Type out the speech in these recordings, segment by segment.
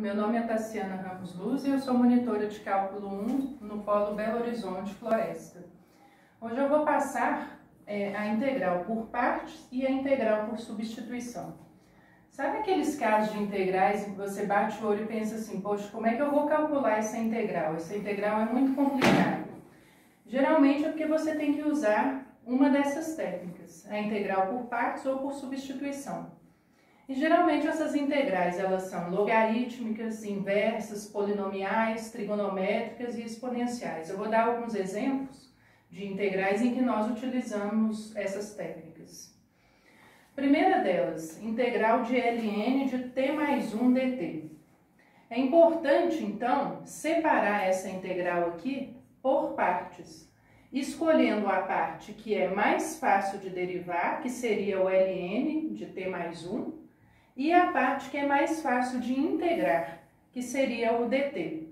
meu nome é Tassiana Ramos Luz e eu sou monitora de cálculo 1 no Polo Belo Horizonte Floresta. Hoje eu vou passar a integral por partes e a integral por substituição. Sabe aqueles casos de integrais em que você bate o olho e pensa assim, poxa, como é que eu vou calcular essa integral? Essa integral é muito complicada. Geralmente é porque você tem que usar uma dessas técnicas, a integral por partes ou por substituição. E geralmente essas integrais elas são logarítmicas, inversas, polinomiais, trigonométricas e exponenciais. Eu vou dar alguns exemplos de integrais em que nós utilizamos essas técnicas. Primeira delas, integral de ln de t mais 1 dt. É importante, então, separar essa integral aqui por partes, escolhendo a parte que é mais fácil de derivar, que seria o ln de t mais 1, e a parte que é mais fácil de integrar, que seria o dt.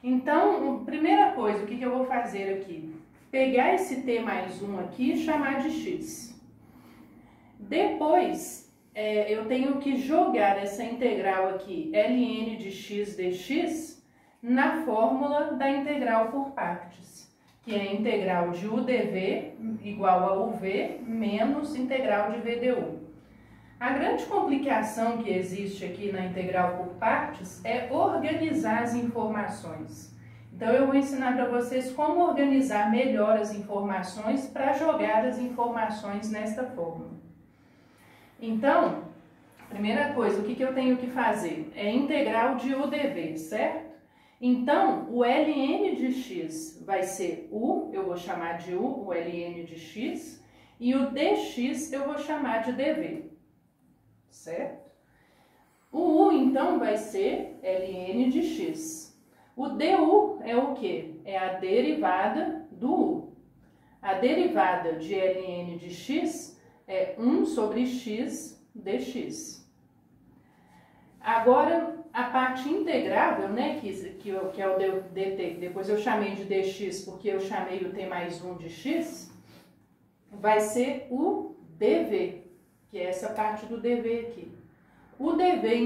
Então, a primeira coisa, o que eu vou fazer aqui? Pegar esse t mais 1 aqui e chamar de x. Depois, eu tenho que jogar essa integral aqui, ln de x dx, na fórmula da integral por partes, que é a integral de udv igual a uv menos integral de vdu. A grande complicação que existe aqui na integral por partes é organizar as informações. Então, eu vou ensinar para vocês como organizar melhor as informações para jogar as informações nesta fórmula. Então, primeira coisa, o que eu tenho que fazer? É integral de udv, certo? Então, o ln de x vai ser u, eu vou chamar de u, o ln de x, e o dx eu vou chamar de dv. Certo? O u, então, vai ser ln de x. O du é o quê? É a derivada do u. A derivada de ln de x é 1 sobre x dx. Agora, a parte integrável, né, que é o dt, que depois eu chamei de dx porque eu chamei o t mais 1 de x, vai ser o dv. Que é essa parte do dv aqui. O dv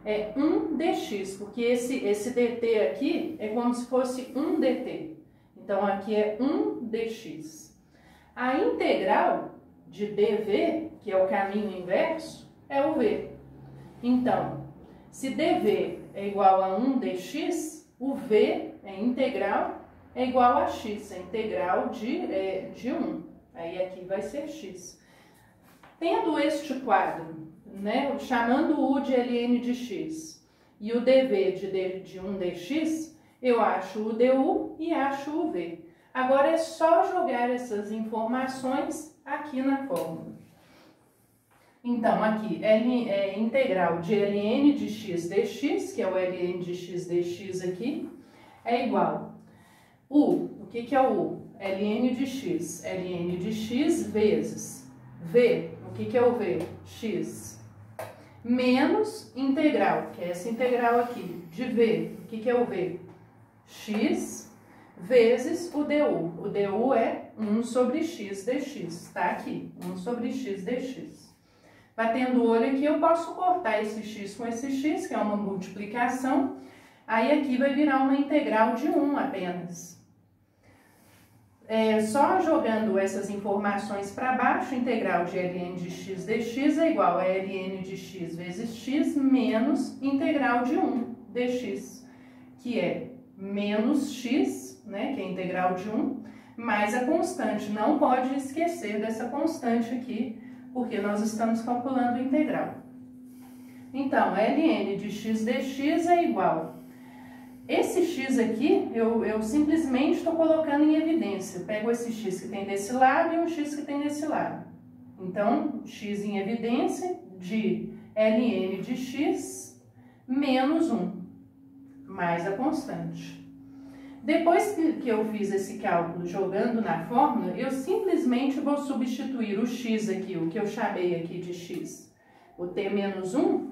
é 1 dx, porque esse dt aqui é como se fosse 1 dt. Então, aqui é 1 dx. A integral de dv, que é o caminho inverso, é o v. Então, se dv é igual a 1 dx, o v, a integral, é igual a x, a integral de 1. Aí aqui vai ser x. Tendo este quadro, né, chamando o u de ln de x e o dv de 1 dx, eu acho o du e acho o v. Agora é só jogar essas informações aqui na fórmula. Então, aqui é integral de ln de x dx, que é o ln de x dx aqui, é igual u. O que é o u? ln de x. ln de x vezes v. O que é o v? X. Menos integral, que é essa integral aqui, de v. O que é o v? X vezes o du. O du é 1 sobre x dx. Está aqui, 1 sobre x dx. Batendo o olho aqui, eu posso cortar esse x com esse x, que é uma multiplicação. Aí aqui vai virar uma integral de 1 apenas. Só jogando essas informações para baixo, integral de ln de x dx é igual a ln de x vezes x menos integral de 1 dx, que é menos x, né, que é integral de 1, mais a constante. Não pode esquecer dessa constante aqui, porque nós estamos calculando a integral. Então, ln de x dx é igual. Esse x aqui, eu simplesmente estou colocando em evidência. Eu pego esse x que tem desse lado e um x que tem desse lado. Então, x em evidência de ln de x menos 1, mais a constante. Depois que eu fiz esse cálculo jogando na fórmula, eu simplesmente vou substituir o x aqui, o que eu chamei aqui de x, o t menos 1,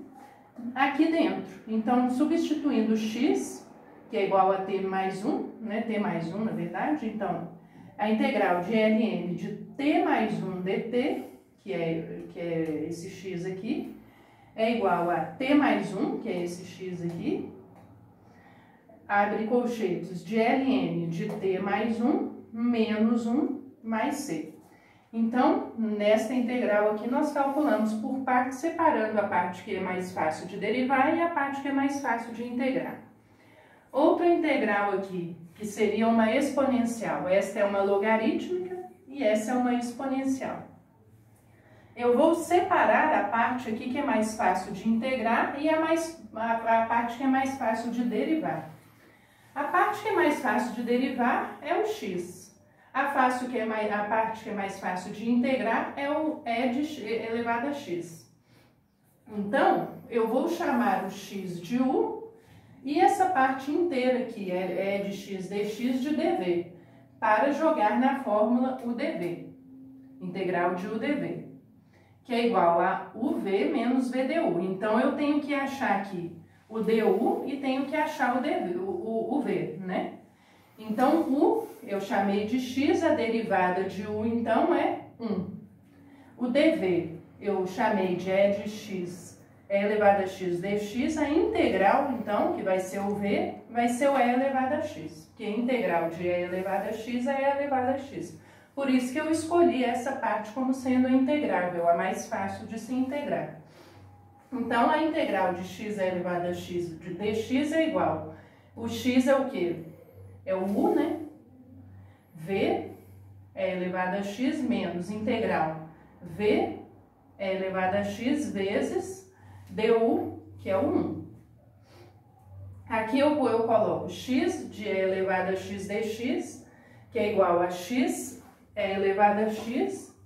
aqui dentro. Então, substituindo o x, que é igual a t mais 1, né? T mais 1, na verdade. Então, a integral de ln de t mais 1 dt, que é esse x aqui, é igual a t mais 1, que é esse x aqui, abre colchetes de ln de t mais 1 menos 1 mais c. Então, nesta integral aqui, nós calculamos por partes, separando a parte que é mais fácil de derivar e a parte que é mais fácil de integrar. Outra integral aqui, que seria uma exponencial. Esta é uma logarítmica e essa é uma exponencial. Eu vou separar a parte aqui que é mais fácil de integrar e a parte que é mais fácil de derivar. A parte que é mais fácil de derivar é o x. A parte que é mais fácil de integrar é o e elevado a x. Então, eu vou chamar o x de u e essa parte inteira aqui é de x dx de dv, para jogar na fórmula u dv, integral de u dv, que é igual a uv menos vdu. Então, eu tenho que achar aqui o du e tenho que achar o v, né? Então, u eu chamei de x, a derivada de u então é 1. O dv eu chamei de e de x, e elevado a x dx, a integral então, que vai ser o v, vai ser o e elevado a x, que a integral de e elevado a x é e elevado a x. Por isso que eu escolhi essa parte como sendo integrável, a mais fácil de se integrar. Então, a integral de x elevado a x de dx é igual. O x é o quê? É o u, né? V é elevado a x menos integral v é elevado a x vezes du, que é o 1. Aqui eu coloco x de e elevado a x dx, que é igual a x é elevado a x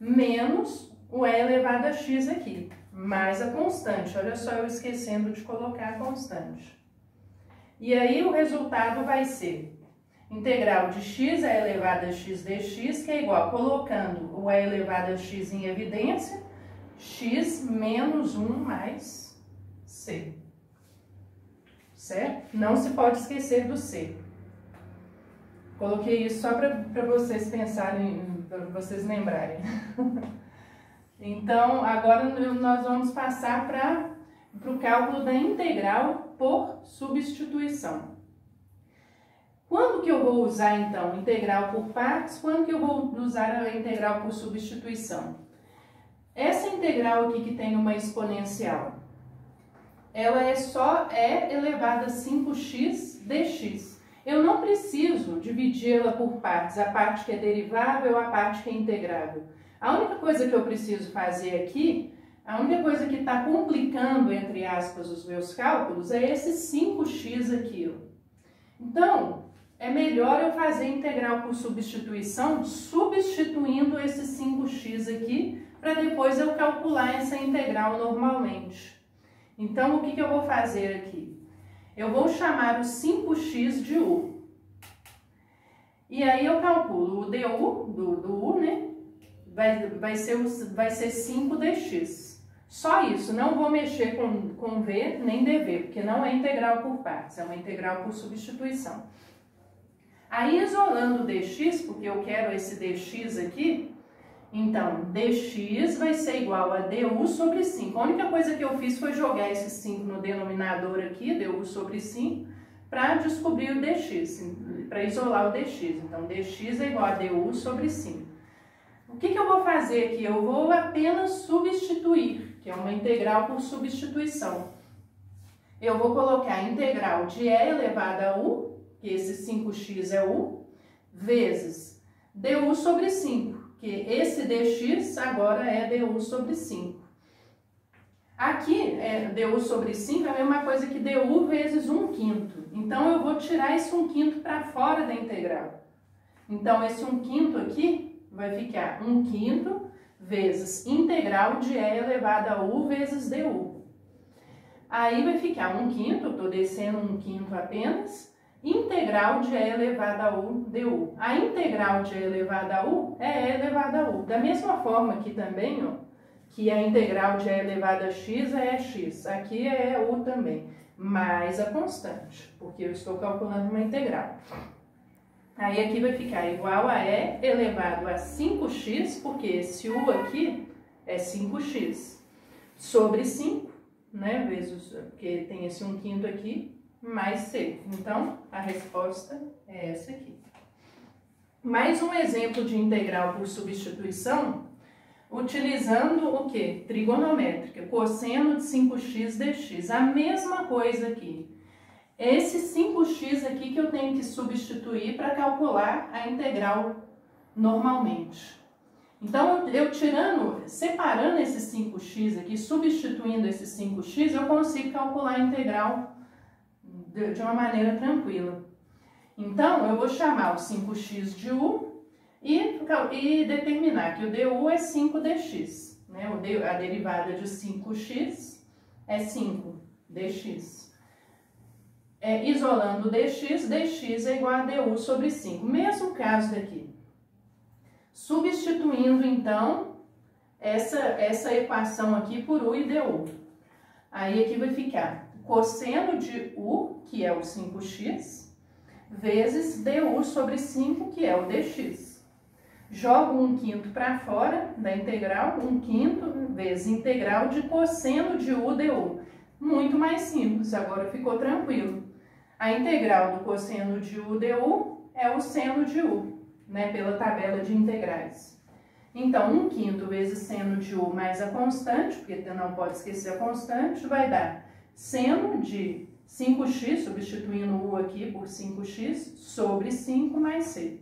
menos o e elevado a x aqui, mais a constante. Olha só, eu esquecendo de colocar a constante. E aí o resultado vai ser integral de x é elevado a x dx, que é igual, colocando o e elevado a x em evidência, x menos 1 mais c. Certo? Não se pode esquecer do c. Coloquei isso só para vocês pensarem, para vocês lembrarem. Então, agora nós vamos passar para o cálculo da integral por substituição. Quando que eu vou usar, então, integral por partes? Quando que eu vou usar a integral por substituição? Essa integral aqui que tem uma exponencial, ela é só e elevado a 5x dx. Eu não preciso dividi-la por partes, a parte que é derivável, a parte que é integrável. A única coisa que eu preciso fazer aqui, a única coisa que está complicando, entre aspas, os meus cálculos, é esse 5x aqui. Então, é melhor eu fazer integral por substituição, substituindo esse 5x aqui, para depois eu calcular essa integral normalmente. Então, o que eu vou fazer aqui? Eu vou chamar o 5x de u. E aí eu calculo o du, do u, né? Vai ser 5 dx. Só isso, não vou mexer com v nem dv, porque não é integral por partes, é uma integral por substituição. Aí, isolando o dx, porque eu quero esse dx aqui, então, dx vai ser igual a du sobre 5. A única coisa que eu fiz foi jogar esse 5 no denominador aqui, du sobre 5, para descobrir o dx, para isolar o dx. Então, dx é igual a du sobre 5. O que eu vou fazer aqui? Eu vou apenas substituir, que é uma integral por substituição. Eu vou colocar a integral de e elevado a u, que esse 5x é u, vezes du sobre 5, que esse dx agora é du sobre 5. Aqui, du sobre 5 é a mesma coisa que du vezes 1/5. Então, eu vou tirar esse 1/5 para fora da integral. Então, esse 1/5 aqui vai ficar 1/5 vezes integral de e elevado a u vezes du. Aí vai ficar 1/5, eu estou descendo 1/5 apenas, integral de e elevado a u du. A integral de e elevado a u é e elevado a u. Da mesma forma aqui também, ó, que a integral de e elevado a x é x. Aqui é u também, mais a constante, porque eu estou calculando uma integral. Aí aqui vai ficar igual a e elevado a 5x, porque esse u aqui é 5x, sobre 5, né, vezes, porque tem esse 1/5 aqui, mais C. Então, a resposta é essa aqui. Mais um exemplo de integral por substituição, utilizando o quê? Trigonométrica, cosseno de 5x dx. A mesma coisa aqui. Esse 5x aqui que eu tenho que substituir para calcular a integral normalmente. Então, separando esse 5x aqui, substituindo esse 5x, eu consigo calcular a integral de uma maneira tranquila. Então, eu vou chamar o 5x de u e determinar que o du é 5dx. Né? A derivada de 5x é 5dx. Isolando o dx é igual a du sobre 5. Mesmo caso daqui. Substituindo, então, essa equação aqui por u e du. Aí aqui vai ficar cosseno de u, que é o 5x, vezes du sobre 5, que é o dx. Jogo 1/5 para fora da integral, 1/5 vezes integral de cosseno de u du. Muito mais simples, agora ficou tranquilo. A integral do cosseno de u du é o seno de u, né, pela tabela de integrais. Então, 1/5 vezes seno de u mais a constante, porque não pode esquecer a constante, vai dar seno de 5x, substituindo o u aqui por 5x, sobre 5 mais c.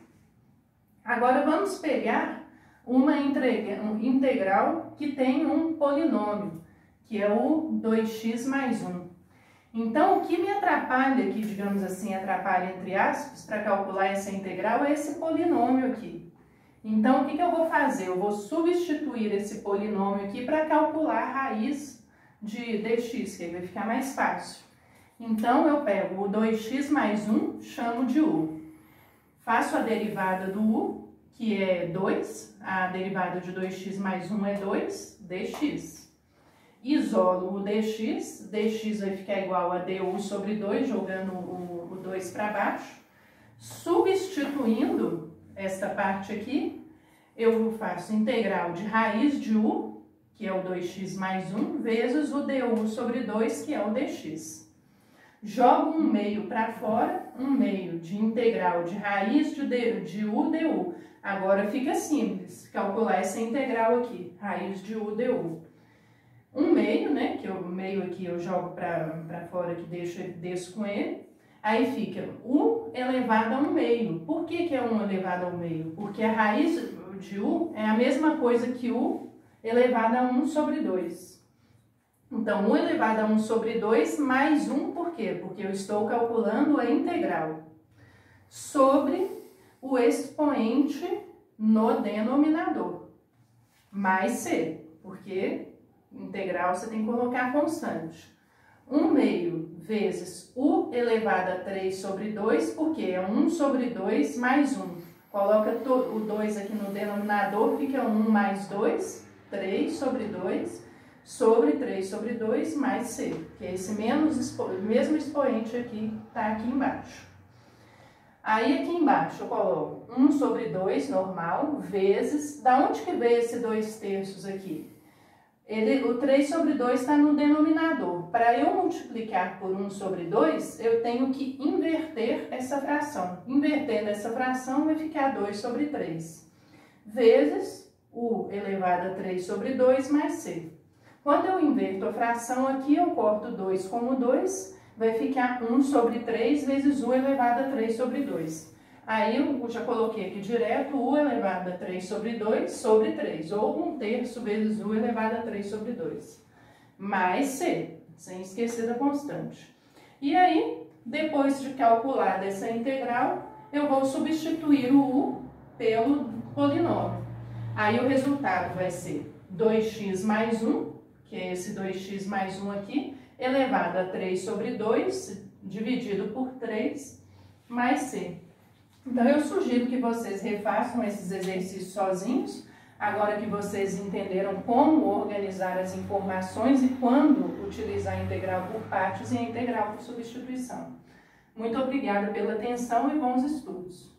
Agora, vamos pegar uma integral que tem um polinômio, que é o 2x mais 1. Então, o que me atrapalha aqui, digamos assim, atrapalha entre aspas, para calcular essa integral é esse polinômio aqui. Então, o que eu vou fazer? Eu vou substituir esse polinômio aqui para calcular a raiz de dx, que aí vai ficar mais fácil. Então, eu pego o 2x mais 1, chamo de u. Faço a derivada do u, que é 2. A derivada de 2x mais 1 é 2, dx. Isolo o dx vai ficar igual a du sobre 2, jogando o 2 para baixo. Substituindo esta parte aqui, eu faço integral de raiz de u, que é o 2x mais 1, vezes o du sobre 2, que é o dx. Jogo 1/2 para fora, 1/2 de integral de raiz de u du. Agora fica simples calcular essa integral aqui, raiz de u du. 1/2, né, que o meio aqui eu jogo para fora, que desço com ele. Aí fica u elevado a 1/2. Por que é 1 elevado a 1/2? Porque a raiz de u é a mesma coisa que u elevado a 1 sobre 2. Então, 1 elevado a 1 sobre 2 mais 1, por quê? Porque eu estou calculando a integral sobre o expoente no denominador, mais c, porque integral você tem que colocar constante. 1/2 vezes u elevado a 3 sobre 2, porque é 1 sobre 2 mais 1. Coloca o 2 aqui no denominador, fica 1 mais 2, 3 sobre 2, sobre 3 sobre 2 mais c, que é esse mesmo expoente aqui, está aqui embaixo. Aí aqui embaixo eu coloco 1 sobre 2 normal, vezes, da onde que veio esse 2/3 aqui? O 3 sobre 2 está no denominador. Para eu multiplicar por 1 sobre 2, eu tenho que inverter essa fração. Invertendo essa fração, vai ficar 2 sobre 3. Vezes u elevado a 3 sobre 2 mais c. Quando eu inverto a fração aqui, eu corto 2 como 2, vai ficar 1 sobre 3 vezes u elevado a 3 sobre 2. Aí eu já coloquei aqui direto u elevado a 3 sobre 2 sobre 3, ou 1/3 vezes u elevado a 3 sobre 2, mais c, sem esquecer da constante. E aí, depois de calcular dessa integral, eu vou substituir o u pelo polinômio. Aí o resultado vai ser 2x mais 1, que é esse 2x mais 1 aqui, elevado a 3 sobre 2, dividido por 3, mais c. Então, eu sugiro que vocês refaçam esses exercícios sozinhos, agora que vocês entenderam como organizar as informações e quando utilizar a integral por partes e a integral por substituição. Muito obrigada pela atenção e bons estudos!